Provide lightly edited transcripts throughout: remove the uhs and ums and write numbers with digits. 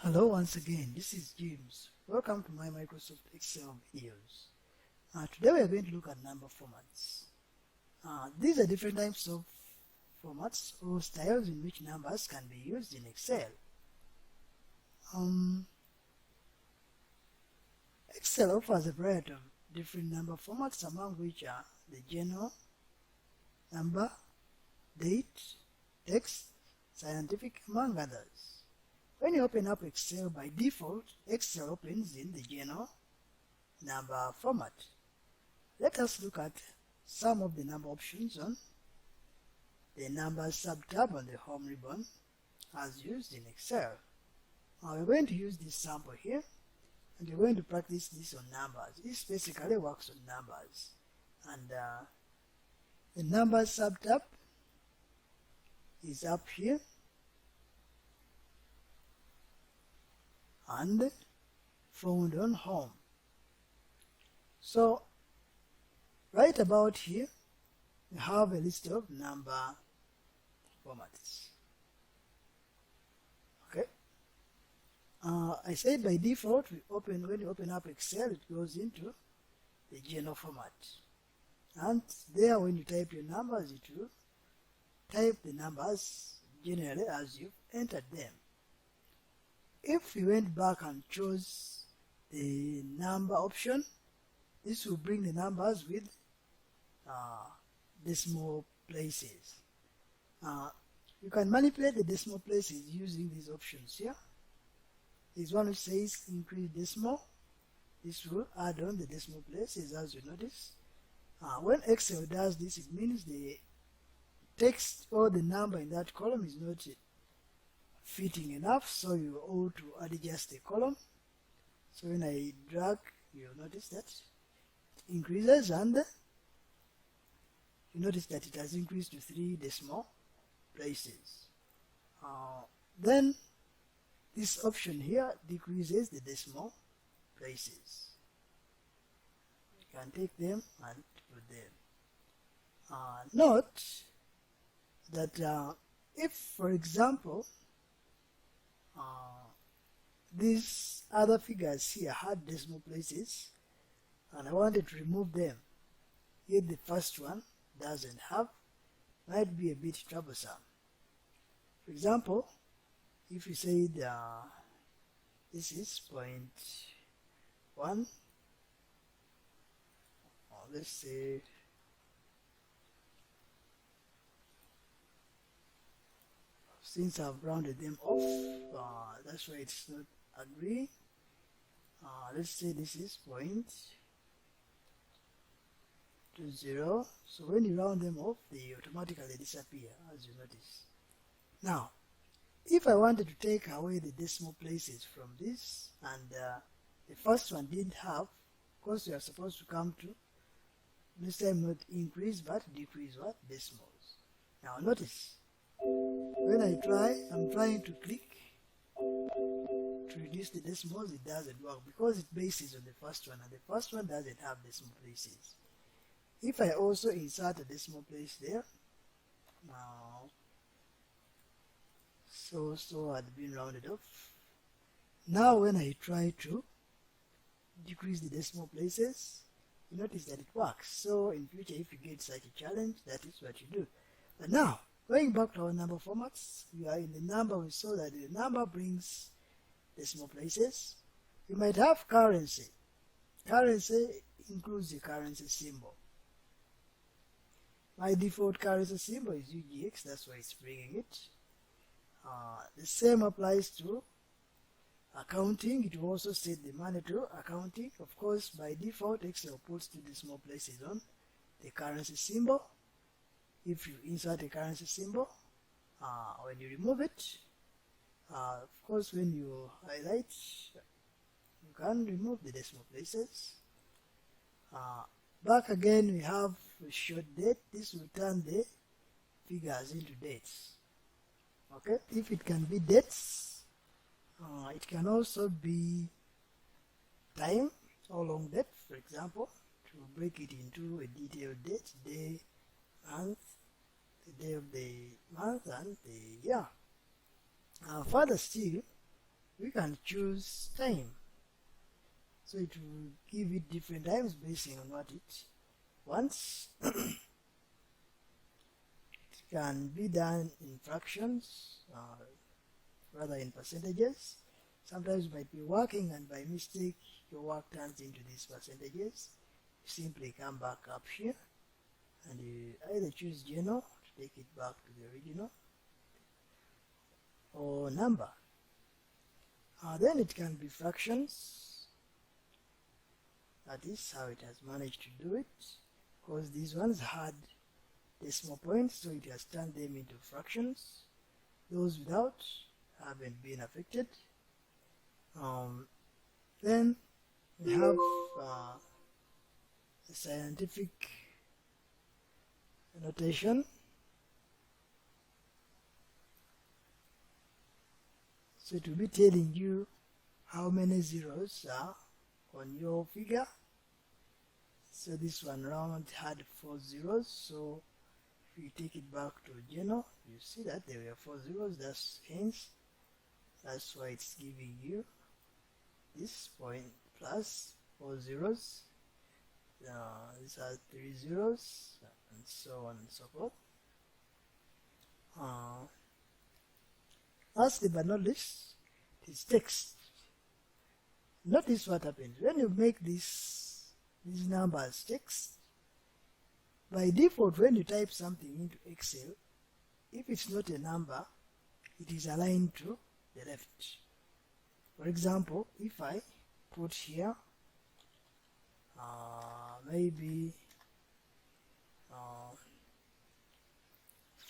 Hello once again, this is James. Welcome to my Microsoft Excel videos. Today we are going to look at number formats. These are different types of formats or styles in which numbers can be used in Excel. Excel offers a variety of different number formats, among which are the general, number, date, text, scientific, among others. When you open up Excel, by default, Excel opens in the general number format. Let us look at some of the number options on the Numbers sub-tab on the Home ribbon as used in Excel. We're going to use this sample here, and we're going to practice this on numbers. This basically works on numbers. And the Numbers sub-tab is up here, and found on Home. So right about here we have a list of number formats. Okay, I said by default when you open up Excel, it goes into the general format, and there when you type your numbers, it will type the numbers generally as you've entered them. If we went back and chose the number option, this will bring the numbers with decimal places. You can manipulate the decimal places using these options here. There's one which says increase decimal. This will add on the decimal places, as you notice. When Excel does this, it means the text or the number in that column is not fitting enough, so you ought to adjust the column. So when I drag, you'll notice that it increases, and you notice that it has increased to 3 decimal places. Then this option here decreases the decimal places. You can take them and put them. Note that if, for example, these other figures here had decimal places and I wanted to remove them, yet the first one doesn't have, might be a bit troublesome. For example, if you said this is 0.1, or let's say since I've rounded them off, that's why it's not agreeing. Let's say this is 0.20. So when you round them off, they automatically disappear, as you notice. Now, if I wanted to take away the decimal places from this, and the first one didn't have, of course you are supposed to come to, this time not increase but decrease what? Decimals. Now notice, when I'm trying to click to reduce the decimals, it doesn't work because it bases on the first one, and the first one doesn't have decimal places. If I also insert a decimal place there, now so had been rounded off. Now when I try to decrease the decimal places, you notice that it works. So in future, if you get such a challenge, that is what you do. But now, going back to our number formats, we are in the number. We saw that the number brings decimal places. You might have currency. Currency includes the currency symbol. My default currency symbol is UGX, that's why it's bringing it. The same applies to accounting. It will also set the money to accounting. Of course, by default, Excel puts 2 decimal places on the currency symbol. If you insert a currency symbol, when you remove it, of course when you highlight, you can remove the decimal places. Back again we have a short date. This will turn the figures into dates. Okay, if it can be dates, it can also be time or long date. For example, to break it into a detailed date, day, month, the day of the month, and the year. Further still, we can choose time. So it will give it different times based on what it wants. It can be done in fractions, rather in percentages. Sometimes you might be working and by mistake your work turns into these percentages. You simply come back up here and you either choose general to take it back to the original or number. Then it can be fractions. That is how it has managed to do it, because these ones had decimal points, so it has turned them into fractions. Those without haven't been affected. Then we have the scientific notation. So it will be telling you how many zeros are on your figure. So this one round had 4 zeros, so if you take it back to general, you see that there were 4 zeros. That's why it's giving you this point plus 4 zeros. These are 3 zeros, and so on and so forth. Lastly but not least, it is text. Notice what happens when you make these numbers text. By default, when you type something into Excel, if it's not a number, it is aligned to the left. For example, if I put here maybe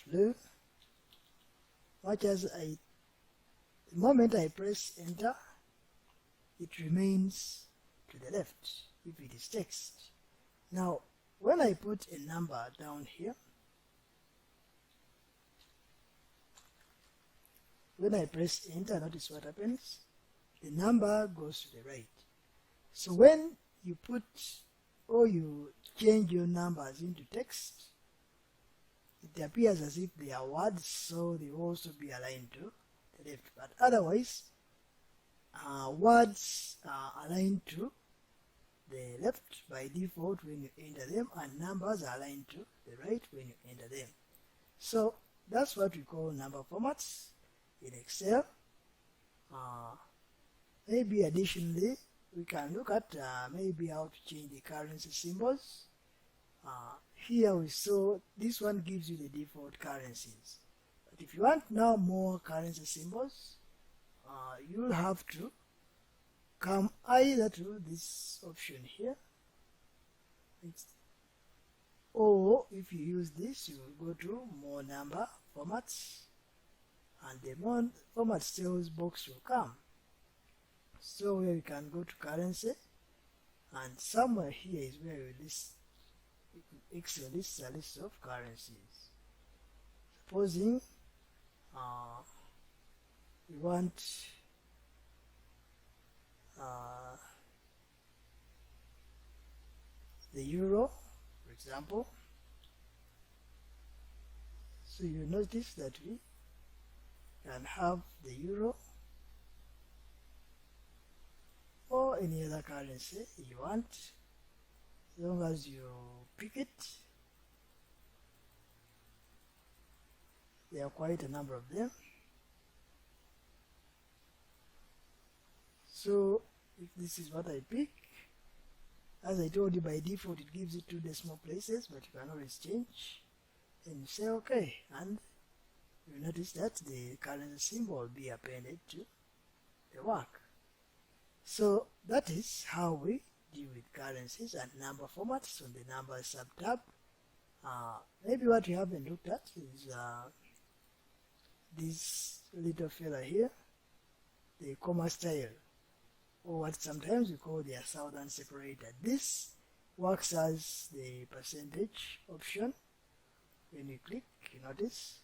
flu, much as the moment I press enter, it remains to the left if it is text. Now, when I put a number down here, when I press enter, notice what happens. The number goes to the right. So when you put or you change your numbers into text, it appears as if they are words, so they will also be aligned to the left. But otherwise, words are aligned to the left by default when you enter them, and numbers are aligned to the right when you enter them. So that's what we call number formats in Excel. Maybe additionally, we can look at maybe how to change the currency symbols. Here we saw this one gives you the default currencies. But if you want now more currency symbols, you'll have to come either to this option here, or if you use this, you will go to more number formats, and the more format cells box will come. So where you can go to currency, and somewhere here is where this Excel lists a list of currencies. Supposing we want the euro, for example. So you notice that we can have the euro or any other currency you want, as long as you pick it. There are quite a number of them. So if this is what I pick, as I told you, by default it gives you 2 decimal places, but you can always change, and you say OK, and you notice that the currency symbol will be appended to the work. So that is how we deal with currencies and number formats on the number sub-tab. Maybe what we haven't looked at is this little fella here, the comma style, or what sometimes we call the 1000 separator. This works as the percentage option. When you click, you notice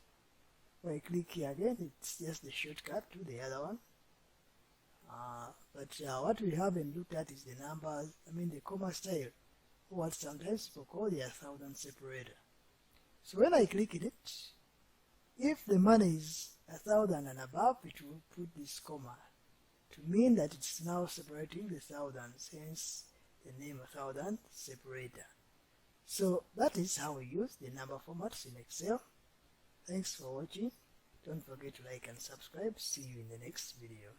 when I click here again, it's just the shortcut to the other one. But what we haven't looked at is the numbers, the comma style, or what sometimes people call the 1000 separator. So when I click it, if the money is 1000 and above, it will put this comma. to mean that it's now separating the thousands, hence the name thousand separator. So that is how we use the number formats in Excel. Thanks for watching. Don't forget to like and subscribe. See you in the next video.